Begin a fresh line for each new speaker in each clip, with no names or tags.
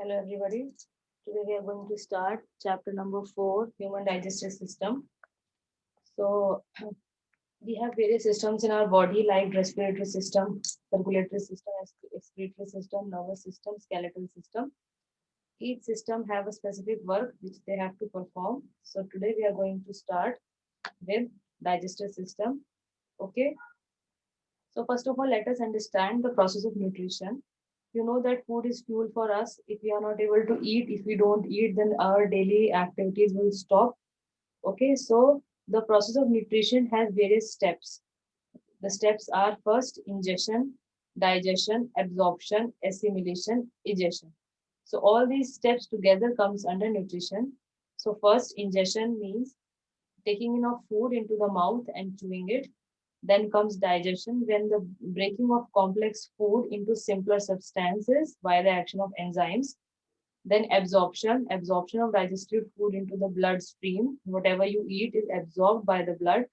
Hello everybody. Today we are going to start chapter number 4, Human Digestive System. So we have various systems in our body like respiratory system, circulatory system, excretory system, nervous system, skeletal system. Each system have a specific work which they have to perform. So today we are going to start with digestive system. Okay. So first of all, let us understand the process of nutrition. You know that food is fuel for us. If we are not able to eat, if we don't eat, then our daily activities will stop. Okay, so the process of nutrition has various steps. The steps are first ingestion, digestion, absorption, assimilation, egestion. So all these steps together comes under nutrition. So first ingestion means taking enough food into the mouth and chewing it. Then comes digestion, when the breaking of complex food into simpler substances by the action of enzymes. Then absorption of digested food into the bloodstream. Whatever you eat is absorbed by the blood.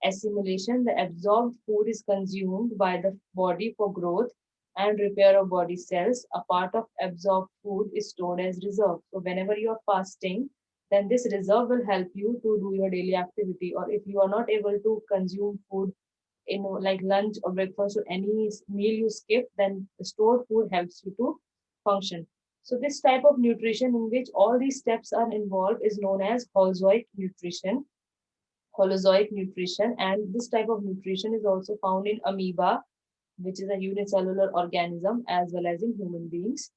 Assimilation, the absorbed food is consumed by the body for growth and repair of body cells. A part of absorbed food is stored as reserve. So whenever you are fasting, then this reserve will help you to do your daily activity. Or if you are not able to consume food in like lunch or breakfast or any meal you skip, then the stored food helps you to function. So this type of nutrition in which all these steps are involved is known as Holozoic nutrition. Holozoic nutrition, and this type of nutrition is also found in amoeba, which is a unicellular organism, as well as in human beings.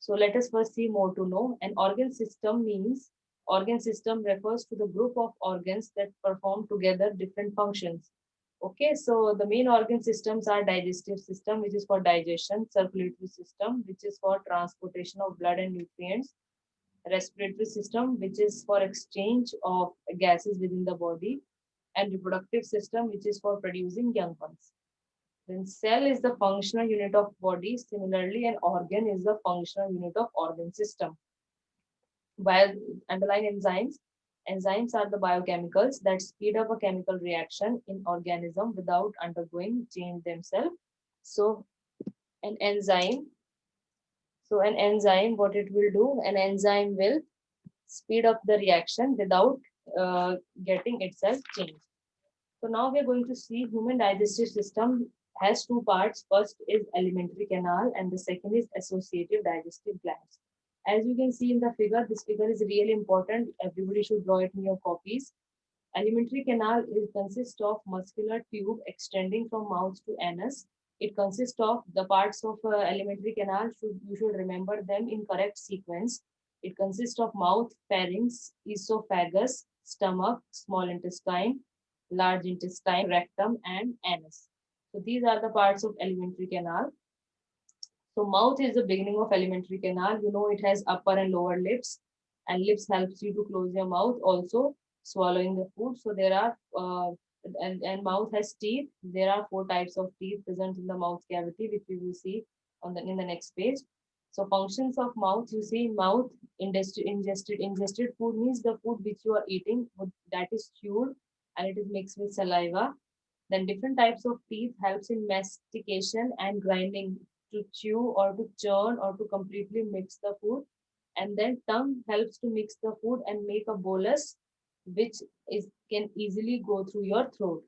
So let us first see more to know. An organ system means organ system refers to the group of organs that perform together different functions. Okay, so the main organ systems are digestive system, which is for digestion, circulatory system, which is for transportation of blood and nutrients, respiratory system, which is for exchange of gases within the body, and reproductive system, which is for producing young ones. Then cell is the functional unit of body. Similarly, an organ is the functional unit of organ system. While underlying enzymes, enzymes are the biochemicals that speed up a chemical reaction in organism without undergoing change themselves. So an enzyme, what it will do, an enzyme will speed up the reaction without getting itself changed. So now we are going to see human digestive system has two parts. First is alimentary canal and the second is associative digestive glands. As you can see in the figure, this figure is really important. Everybody should draw it in your copies. Alimentary canal consists of muscular tube extending from mouth to anus. It consists of the parts of alimentary canal. You should remember them in correct sequence. It consists of mouth, pharynx, esophagus, stomach, small intestine, large intestine, rectum, and anus. So these are the parts of alimentary canal. So mouth is the beginning of alimentary canal. You know it has upper and lower lips, and lips helps you to close your mouth. Also swallowing the food. So there are and mouth has teeth. There are four types of teeth present in the mouth cavity, which we will see on the in the next page. So functions of mouth. You see mouth ingested food means the food which you are eating that is chewed and it is mixed with saliva. Then different types of teeth helps in mastication and grinding to chew or to churn or to completely mix the food. And then tongue helps to mix the food and make a bolus, which is can easily go through your throat.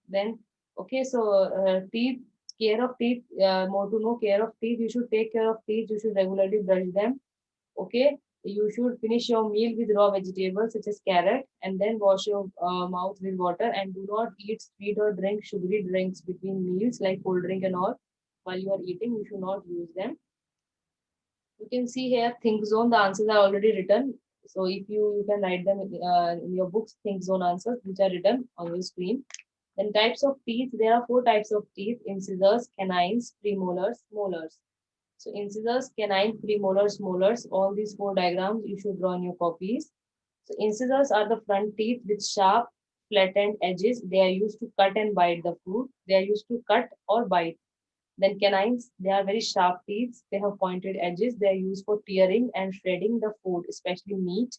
Then, okay, so teeth, care of teeth, more to know care of teeth. You should take care of teeth. You should regularly brush them. Okay, you should finish your meal with raw vegetables such as carrot and then wash your mouth with water and do not eat sweet or drink sugary drinks between meals like cold drink and all. While you are eating, you should not use them. You can see here think zone, the answers are already written. So if you can write them in your books, think zone answers which are written on your screen. Then types of teeth, there are four types of teeth: incisors, canines, premolars, molars. So incisors, canine, premolars, molars, all these four diagrams you should draw in your copies. So incisors are the front teeth with sharp, flattened edges. They are used to cut and bite the food. They are used to cut or bite. Then canines, they are very sharp teeth. They have pointed edges. They are used for tearing and shredding the food, especially meat.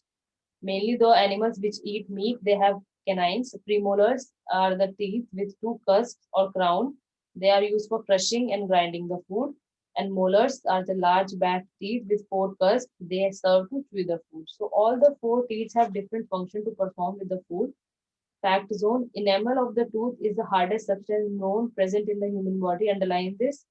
Mainly the animals which eat meat, they have canines. Premolars are the teeth with two cusps or crown. They are used for crushing and grinding the food. And molars are the large back teeth with four cusps. They serve to chew the food. So all the four teeth have different function to perform with the food. Fact zone. Enamel of the tooth is the hardest substance known present in the human body. Underline this.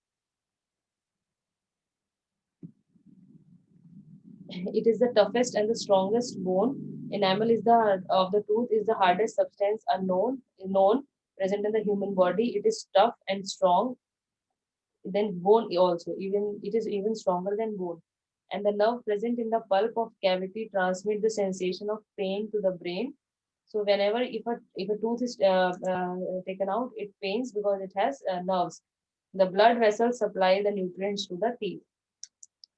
It is the toughest and the strongest bone. Enamel is the of the tooth is the hardest substance known present in the human body. It is tough and strong. Then bone also even it is even stronger than bone. And the nerve present in the pulp of cavity transmit the sensation of pain to the brain. So whenever if a tooth is taken out, it pains because it has nerves. The blood vessels supply the nutrients to the teeth.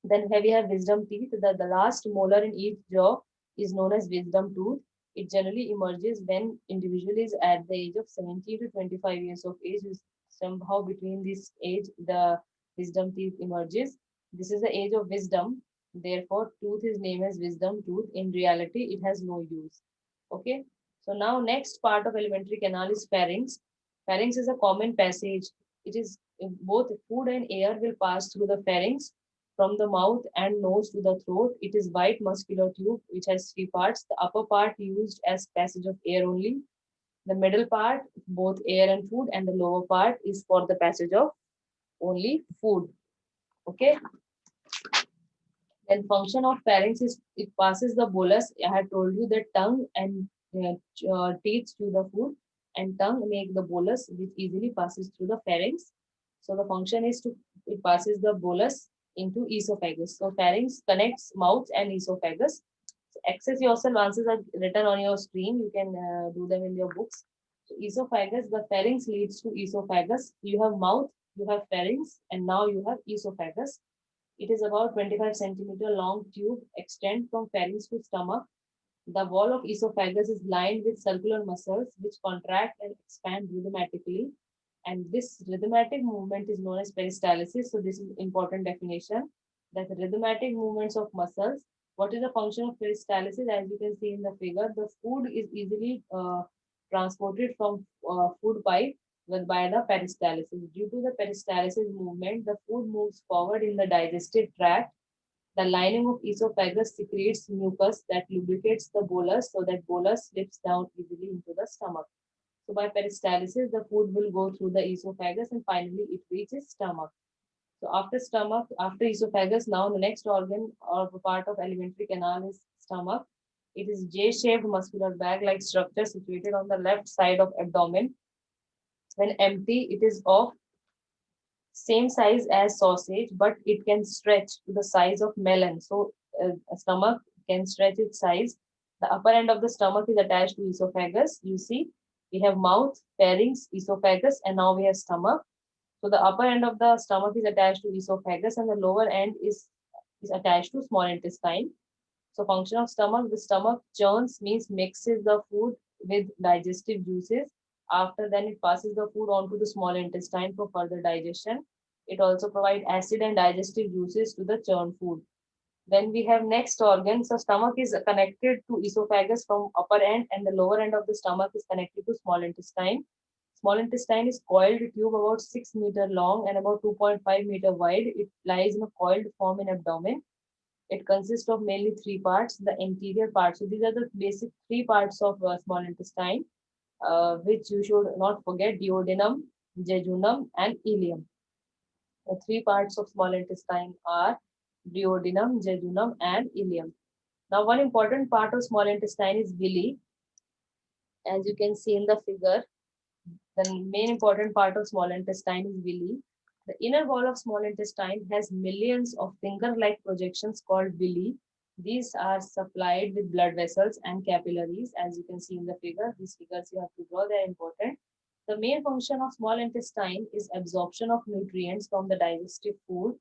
Then we have wisdom teeth. The last molar in each jaw is known as wisdom tooth. It generally emerges when individual is at the age of 70 to 25 years of age. Somehow between this age, the wisdom teeth emerges. This is the age of wisdom. Therefore, tooth is named as wisdom tooth. In reality, it has no use. Okay. So now next part of alimentary canal is pharynx. Pharynx is a common passage. It is both food and air will pass through the pharynx from the mouth and nose to the throat. It is white muscular tube which has three parts. The upper part used as passage of air only. The middle part, both air and food, and the lower part is for the passage of only food. Okay. Then function of pharynx is it passes the bolus. I had told you that tongue and teeth chew the food, and tongue make the bolus which easily passes through the pharynx. So the function is to it passes the bolus into esophagus. So pharynx connects mouth and esophagus. So access yourself answers are written on your screen. You can do them in your books. So esophagus, the pharynx leads to esophagus. You have mouth, you have pharynx, and now you have esophagus. It is about 25 centimeter long tube, extend from pharynx to stomach. The wall of esophagus is lined with circular muscles which contract and expand rhythmically. And this rhythmic movement is known as peristalsis. So this is important definition that rhythmic movements of muscles. What is the function of peristalsis? As you can see in the figure, the food is easily transported from food pipe by the peristalsis. Due to the peristalsis movement, the food moves forward in the digestive tract. The lining of esophagus secretes mucus that lubricates the bolus so that bolus slips down easily into the stomach. So by peristalsis, the food will go through the esophagus and finally it reaches stomach. So after stomach, after esophagus, now the next organ or part of alimentary canal is stomach. It is J-shaped muscular bag-like structure situated on the left side of abdomen. When empty, it is of same size as sausage, but it can stretch to the size of melon. So a stomach can stretch its size. The upper end of the stomach is attached to esophagus. You see, we have mouth, pharynx, esophagus, and now we have stomach. So the upper end of the stomach is attached to esophagus, and the lower end is attached to small intestine. So function of stomach, the stomach churns means mixes the food with digestive juices. After then it passes the food on to the small intestine for further digestion. It also provides acid and digestive juices to the churned food. Then we have next organ. So stomach is connected to esophagus from upper end and the lower end of the stomach is connected to small intestine. Small intestine is coiled tube about 6 meter long and about 2.5 meter wide. It lies in a coiled form in abdomen. It consists of mainly three parts, the anterior part. So these are the basic three parts of small intestine, which you should not forget: duodenum, jejunum, and ileum. The three parts of small intestine are duodenum, jejunum, and ileum. Now, one important part of small intestine is villi. As you can see in the figure, the main important part of small intestine is villi. The inner wall of small intestine has millions of finger-like projections called villi. These are supplied with blood vessels and capillaries, as you can see in the figure. These figures you have to draw, they're important. The main function of small intestine is absorption of nutrients from the digestive food.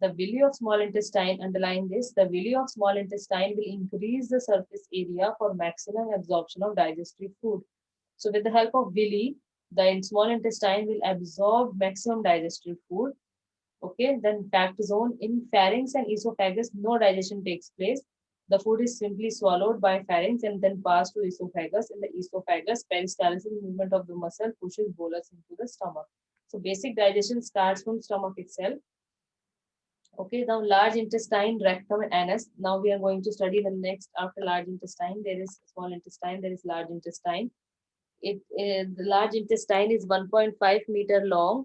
The villi of small intestine, underline this, the villi of small intestine will increase the surface area for maximum absorption of digestive food. So with the help of villi, the small intestine will absorb maximum digestive food. Okay, then fact zone. In pharynx and esophagus, no digestion takes place. The food is simply swallowed by pharynx and then passed to esophagus. In the esophagus, peristalsis movement of the muscle pushes bolus into the stomach. So basic digestion starts from stomach itself. Okay, now large intestine, rectum, and anus. Now we are going to study the next after large intestine. There is small intestine, there is large intestine. The large intestine is 1.5 meter long.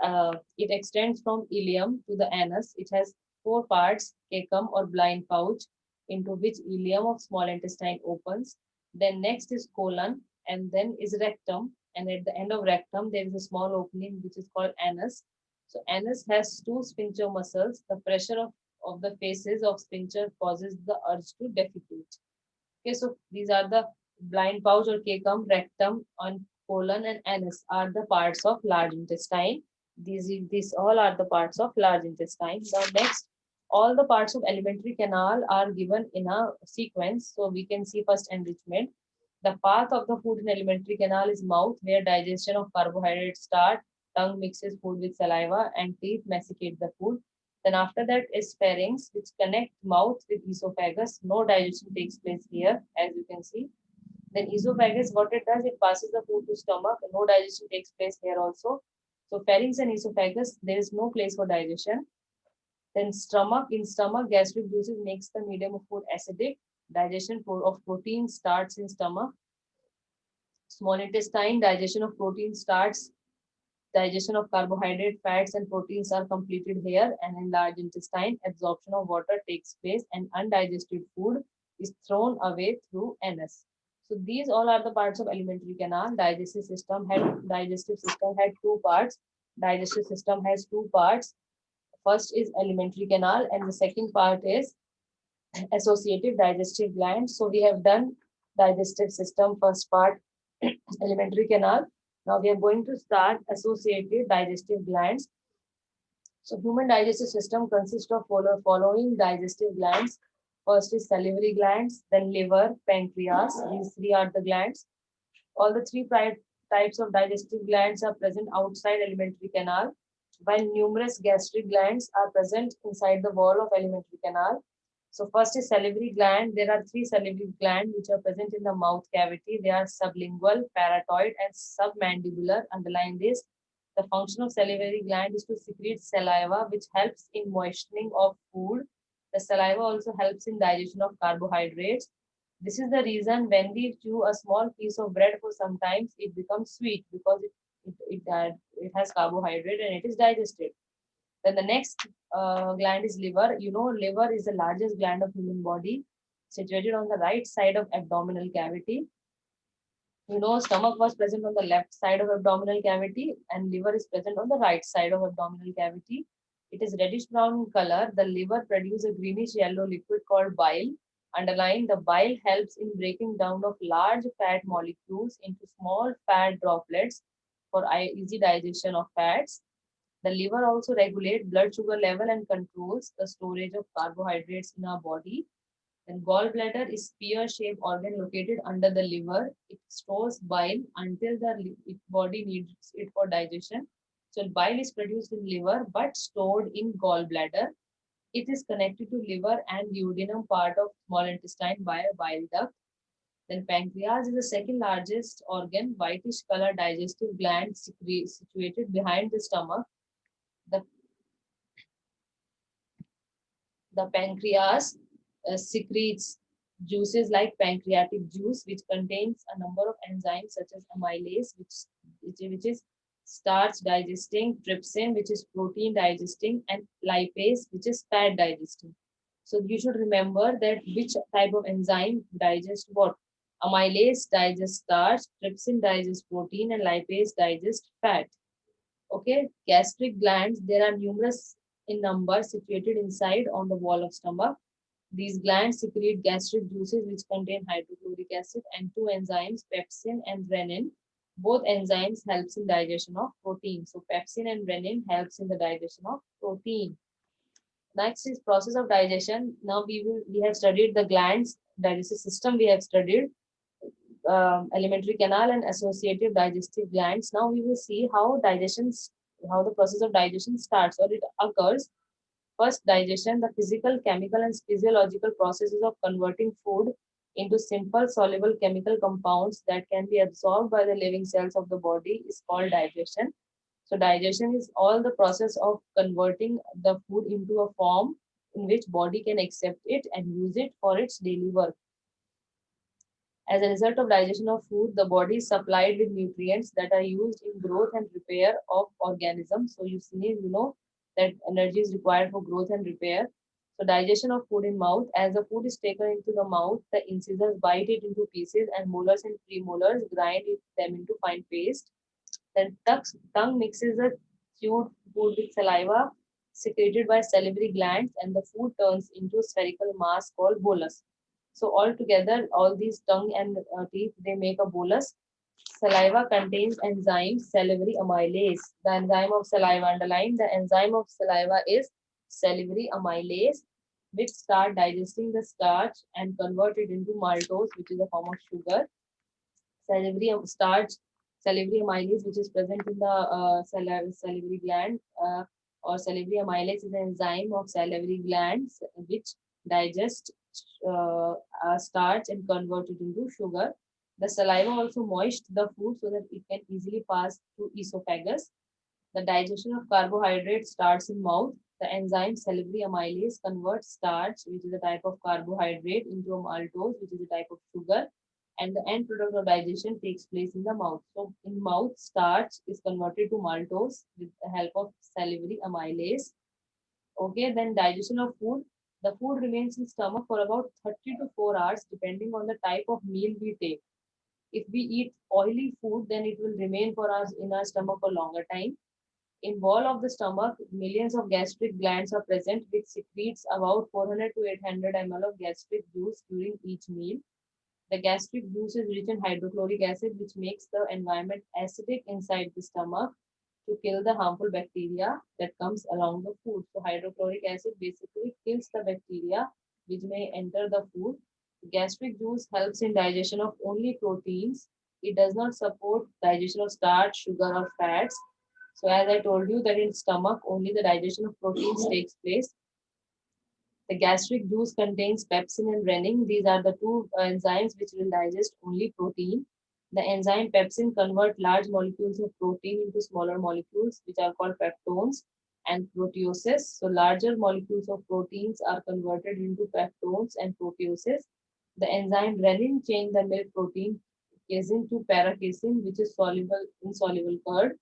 It extends from ileum to the anus. It has four parts: cecum or blind pouch, into which ileum of small intestine opens. Then next is colon, and then is rectum. And at the end of rectum, there is a small opening which is called anus. So anus has two sphincter muscles. The pressure of the faces of sphincter causes the urge to defecate. Okay, so these are the blind pouch or cecum, rectum, and colon and anus are the parts of large intestine. These all are the parts of large intestine. Now next, all the parts of alimentary canal are given in a sequence. So we can see first enrichment. The path of the food in alimentary canal is mouth, where digestion of carbohydrates start. Tongue mixes food with saliva, and teeth masticate the food. Then after that is pharynx, which connect mouth with esophagus. No digestion takes place here, as you can see. Then esophagus, what it does, it passes the food to stomach. No digestion takes place here also. So pharynx and esophagus, there is no place for digestion. Then stomach, in stomach, gastric juices makes the medium of food acidic. Digestion of protein starts in stomach. Small intestine, digestion of protein starts. Digestion of carbohydrate, fats, and proteins are completed here, and in large intestine, absorption of water takes place, and undigested food is thrown away through anus. So these all are the parts of alimentary canal. Digestive system had two parts. Digestive system has two parts. First is alimentary canal, and the second part is associative digestive glands. So we have done digestive system first part, alimentary canal. Now we are going to start associative digestive glands. So human digestive system consists of following digestive glands. First is salivary glands, then liver, pancreas. These three are the glands. All the three types of digestive glands are present outside alimentary canal, while numerous gastric glands are present inside the wall of alimentary canal. So first is salivary gland. There are three salivary glands which are present in the mouth cavity. They are sublingual, parotoid, and submandibular. Underline this. The function of salivary gland is to secrete saliva, which helps in moistening of food. The saliva also helps in digestion of carbohydrates. This is the reason when we chew a small piece of bread for sometimes it becomes sweet because it has carbohydrate and it is digested. Then the next gland is liver. You know, liver is the largest gland of human body, situated on the right side of abdominal cavity. You know, stomach was present on the left side of abdominal cavity and liver is present on the right side of abdominal cavity. It is reddish brown in color. The liver produces a greenish yellow liquid called bile. Underline, the bile helps in breaking down of large fat molecules into small fat droplets for easy digestion of fats. The liver also regulates blood sugar level and controls the storage of carbohydrates in our body. Then gallbladder is spear-shaped organ located under the liver. It stores bile until the body needs it for digestion. So bile is produced in liver but stored in gallbladder. It is connected to liver and duodenum part of small intestine by a bile duct. Then pancreas is the second largest organ, whitish color digestive gland situated behind the stomach. The The pancreas secretes juices like pancreatic juice, which contains a number of enzymes such as amylase, which is starch digesting, trypsin, which is protein digesting, and lipase, which is fat digesting. So you should remember that which type of enzyme digests what. Amylase digests starch, trypsin digests protein, and lipase digests fat. Okay, gastric glands, there are numerous in number situated inside on the wall of stomach. These glands secrete gastric juices which contain hydrochloric acid and two enzymes, pepsin and renin. Both enzymes helps in digestion of protein. So pepsin and renin helps in the digestion of protein. Next is process of digestion. Now we have studied the glands, digestive system we have studied, alimentary canal and associative digestive glands. Now we will see how the process of digestion starts or it occurs. First, digestion, the physical, chemical, and physiological processes of converting food into simple soluble chemical compounds that can be absorbed by the living cells of the body is called digestion. So digestion is all the process of converting the food into a form in which body can accept it and use it for its daily work. As a result of digestion of food, the body is supplied with nutrients that are used in growth and repair of organisms. So you see, that energy is required for growth and repair. So digestion of food in mouth, as the food is taken into the mouth, the incisors bite it into pieces and molars and premolars grind them into fine paste. Then tongue mixes the chewed food with saliva secreted by salivary glands, and the food turns into a spherical mass called bolus. So all together, all these tongue and teeth, they make a bolus. Saliva contains enzyme salivary amylase. The enzyme of saliva, underline the enzyme of saliva is salivary amylase, which start digesting the starch and convert it into maltose, which is a form of sugar. Salivary starch, salivary amylase, which is present in the salivary gland, or salivary amylase is an enzyme of salivary glands which digest starch and convert it into sugar. The saliva also moist the food so that it can easily pass through esophagus. The digestion of carbohydrates starts in mouth. The enzyme salivary amylase converts starch, which is a type of carbohydrate, into a maltose, which is a type of sugar, and the end product of digestion takes place in the mouth. So, in mouth, starch is converted to maltose with the help of salivary amylase. Okay, then digestion of food. The food remains in stomach for about 30 to 4 hours, depending on the type of meal we take. If we eat oily food, then it will remain for us in our stomach for longer time. In wall of the stomach, millions of gastric glands are present, which secretes about 400 to 800 ml of gastric juice during each meal. The gastric juice is rich in hydrochloric acid, which makes the environment acidic inside the stomach to kill the harmful bacteria that comes along the food. So hydrochloric acid basically kills the bacteria which may enter the food. Gastric juice helps in digestion of only proteins. It does not support digestion of starch, sugar, or fats. So as I told you that in stomach only the digestion of proteins takes place. The gastric juice contains pepsin and rennin. These are the two enzymes which will digest only protein. The enzyme pepsin convert large molecules of protein into smaller molecules, which are called peptones and proteoses. So larger molecules of proteins are converted into peptones and proteoses. The enzyme rennin change the milk protein casein to paracasein, which is soluble in soluble curd.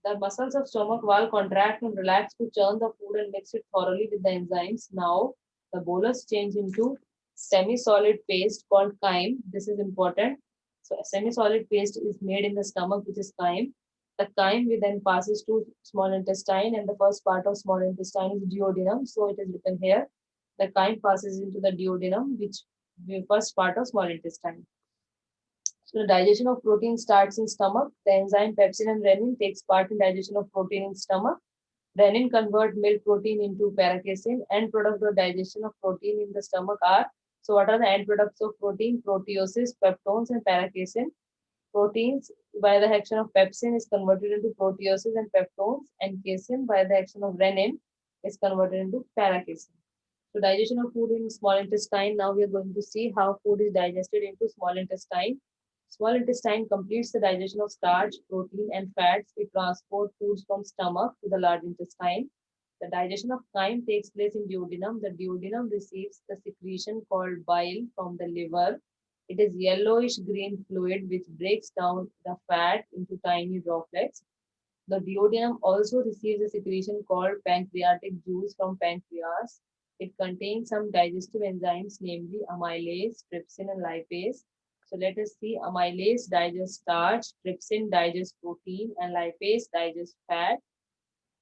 The muscles of stomach wall contract and relax to churn the food and mix it thoroughly with the enzymes. Now, the bolus change into semi-solid paste called chyme. This is important. So, a semi-solid paste is made in the stomach, which is chyme. The chyme then passes to small intestine, and the first part of small intestine is duodenum. So, it is written here. The chyme passes into the duodenum, which the first part of small intestine. So the digestion of protein starts in stomach. The enzyme pepsin and rennin takes part in digestion of protein in stomach. Rennin convert milk protein into paracasein. End product of digestion of protein in the stomach are, so what are the end products of protein? Proteoses, peptones, and paracasein. Proteins by the action of pepsin is converted into proteoses and peptones, and casein by the action of rennin is converted into paracasein. So digestion of food in small intestine. Now we are going to see how food is digested into small intestine. Small intestine completes the digestion of starch, protein, and fats. It transports foods from stomach to the large intestine. The digestion of chyme takes place in duodenum. The duodenum receives the secretion called bile from the liver. It is yellowish green fluid which breaks down the fat into tiny droplets. The duodenum also receives a secretion called pancreatic juice from pancreas. It contains some digestive enzymes, namely amylase, trypsin, and lipase. So let us see, amylase digests starch, trypsin digests protein, and lipase digests fat.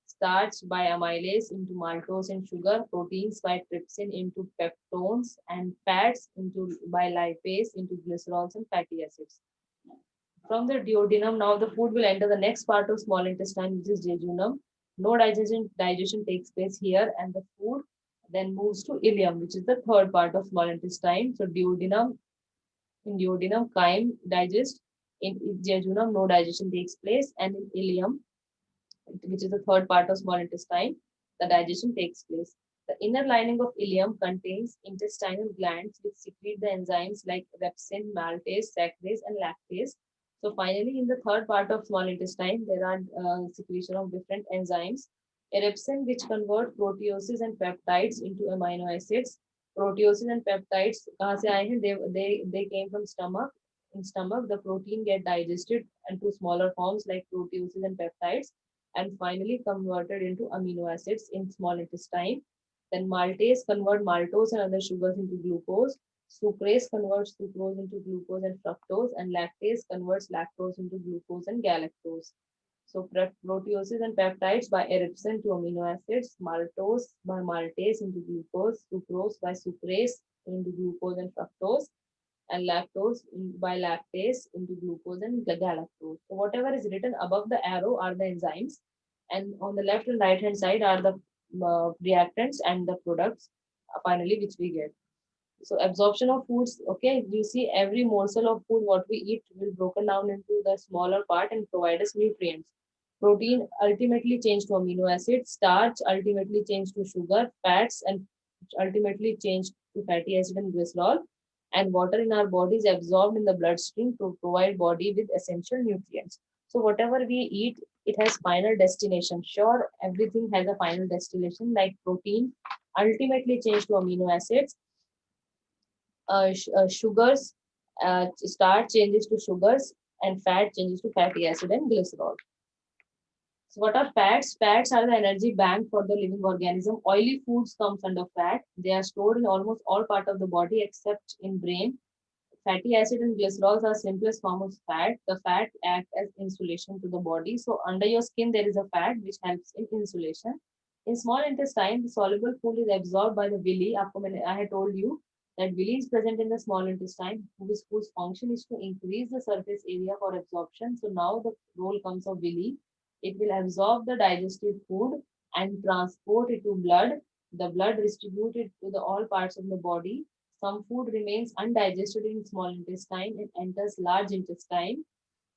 Starch by amylase into maltose and sugar, proteins by trypsin into peptones, and fats into by lipase into glycerols and fatty acids. From the duodenum, now the food will enter the next part of small intestine, which is jejunum. No digestion takes place here, and the food then moves to ileum, which is the third part of small intestine. So duodenum, in duodenum, chyme digest. In jejunum, no digestion takes place, and in ileum, which is the third part of small intestine, the digestion takes place. The inner lining of ileum contains intestinal glands which secrete the enzymes like repsin, maltase, saccharase, and lactase. So finally, in the third part of small intestine, there are secretion of different enzymes. Erepsin, which convert proteoses and peptides into amino acids. Proteoses and peptides, कहाँ से आए हैं? They came from stomach. In stomach, the protein get digested into smaller forms like proteoses and peptides, and finally converted into amino acids in small intestine. Then maltase convert maltose and other sugars into glucose. Sucrase converts sucrose into glucose and fructose, and lactase converts lactose into glucose and galactose. So proteoses and peptides by eripsin to amino acids, maltose by maltase into glucose, sucrose by sucrase into glucose and fructose, and lactose by lactase into glucose and galactose. So whatever is written above the arrow are the enzymes, and on the left and right hand side are the reactants and the products finally which we get. So absorption of foods, okay, you see every morsel of food what we eat will broken down into the smaller part and provide us nutrients. Protein ultimately change to amino acids, starch ultimately change to sugar, fats, and ultimately change to fatty acid and glycerol. And water in our body is absorbed in the bloodstream to provide body with essential nutrients. So whatever we eat, it has final destination. Sure, everything has a final destination, like protein ultimately change to amino acids, sugars, starch changes to sugars, and fat changes to fatty acid and glycerol. So what are fats? Fats are the energy bank for the living organism. Oily foods comes under fat. They are stored in almost all part of the body except in brain. Fatty acid and glycerols are simplest form of fat. The fat act as insulation to the body. So under your skin there is a fat which helps in insulation. In small intestine, the soluble food is absorbed by the villi. I had told you that villi is present in the small intestine, whose function is to increase the surface area for absorption. So now the role comes of villi. It will absorb the digested food and transport it to blood. The blood distributed to the all parts of the body. Some food remains undigested in small intestine and enters large intestine,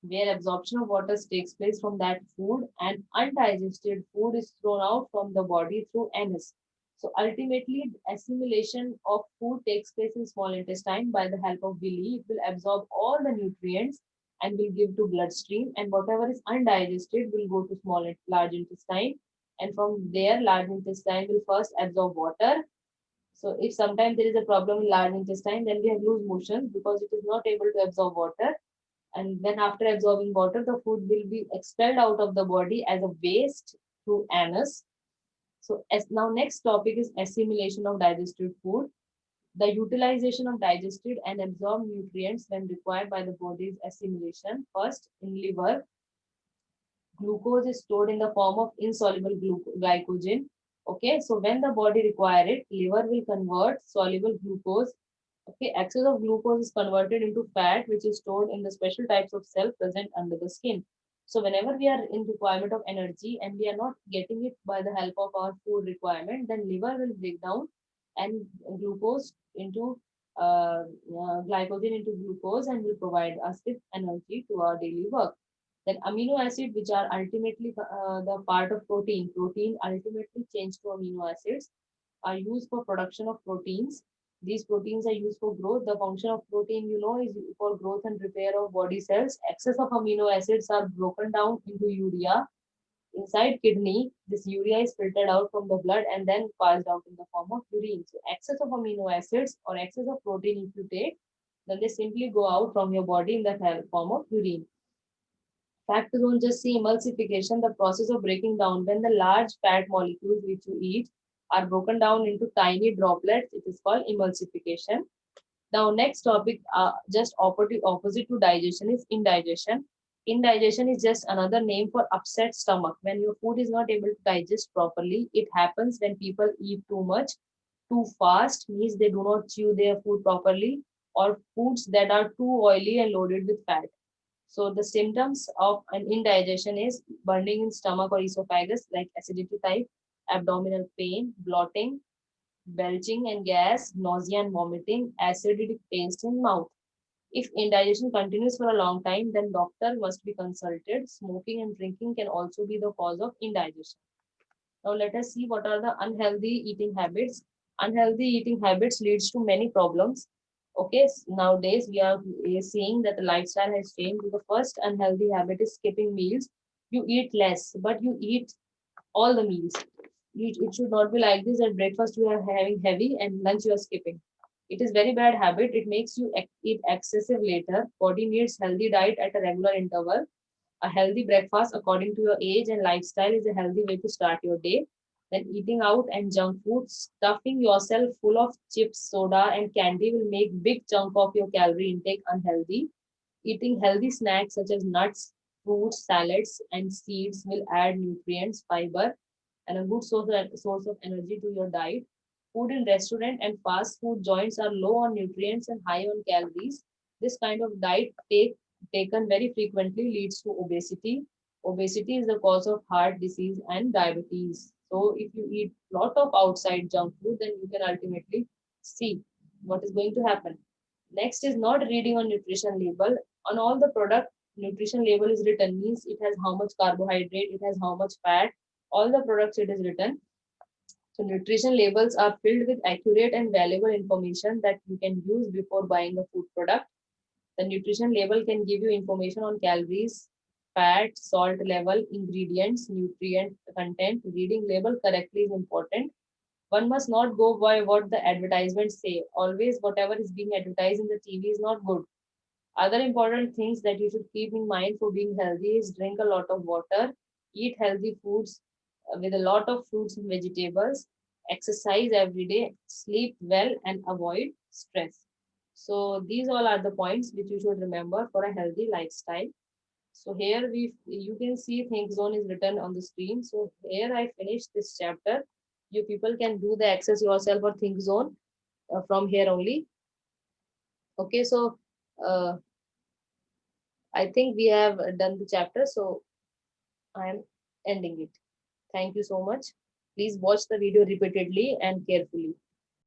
where absorption of water takes place from that food, and undigested food is thrown out from the body through anus. So ultimately, assimilation of food takes place in small intestine by the help of villi. It will absorb all the nutrients and will give to bloodstream, and whatever is undigested will go to large intestine, and from there large intestine will first absorb water. So if sometimes there is a problem in large intestine, then we have loose motion because it is not able to absorb water. And then after absorbing water, the food will be expelled out of the body as a waste through anus. So as now next topic is assimilation of digested food. The utilization of digested and absorbed nutrients when required by the body's assimilation. First, in liver, glucose is stored in the form of insoluble glycogen. Okay, so when the body require it, liver will convert soluble glucose. Okay, excess of glucose is converted into fat, which is stored in the special types of cell present under the skin. So whenever we are in requirement of energy and we are not getting it by the help of our food requirement, then liver will break down and glucose into glycogen into glucose and will provide us with energy to our daily work. Then amino acid, which are ultimately the part of protein. Protein ultimately changed to amino acids are used for production of proteins. These proteins are used for growth. The function of protein, you know, is for growth and repair of body cells. Excess of amino acids are broken down into urea. Inside kidney, this urea is filtered out from the blood and then passed out in the form of urine. So excess of amino acids or excess of protein if you take, then they simply go out from your body in the form of urine. Fact don't just see emulsification, the process of breaking down when the large fat molecules which you eat are broken down into tiny droplets, it is called emulsification. Now, next topic, just opposite to digestion is indigestion. Indigestion is just another name for upset stomach. When your food is not able to digest properly, it happens when people eat too much, too fast, means they do not chew their food properly, or foods that are too oily and loaded with fat. So the symptoms of an indigestion is burning in stomach or esophagus, like acidity type, abdominal pain, bloating, belching and gas, nausea and vomiting, acidic taste in mouth. If indigestion continues for a long time, then doctor must be consulted. Smoking and drinking can also be the cause of indigestion. Now let us see what are the unhealthy eating habits. Unhealthy eating habits leads to many problems. Okay, nowadays we are seeing that the lifestyle has changed. The first unhealthy habit is skipping meals. You eat less, but you eat all the meals. It should not be like this, at breakfast you are having heavy and lunch you are skipping. It is very bad habit. It makes you eat excessive later. Body needs healthy diet at a regular interval. A healthy breakfast according to your age and lifestyle is a healthy way to start your day. Then eating out and junk food, stuffing yourself full of chips, soda, and candy will make big chunk of your calorie intake unhealthy. Eating healthy snacks such as nuts, fruits, salads, and seeds will add nutrients, fiber, and a good source of energy to your diet. Food in restaurant and fast food joints are low on nutrients and high on calories. This kind of diet taken very frequently leads to obesity. Obesity is the cause of heart disease and diabetes. So if you eat lot of outside junk food, then you can ultimately see what is going to happen. Next is not reading on nutrition label. On all the product, nutrition label is written, means it has how much carbohydrate, it has how much fat, all the products it is written. So nutrition labels are filled with accurate and valuable information that you can use before buying a food product. The nutrition label can give you information on calories, fat, salt level, ingredients, nutrient content. Reading label correctly is important. One must not go by what the advertisements say. Always whatever is being advertised in the TV is not good. Other important things that you should keep in mind for being healthy is drink a lot of water, eat healthy foods with a lot of fruits and vegetables, exercise every day, sleep well, and avoid stress. So these all are the points which you should remember for a healthy lifestyle. So here you can see Think Zone is written on the screen. So here I finished this chapter. You people can do the access yourself or Think Zone from here only. Okay, so uh, I think we have done the chapter, so I am ending it. Thank you so much. Please watch the video repeatedly and carefully.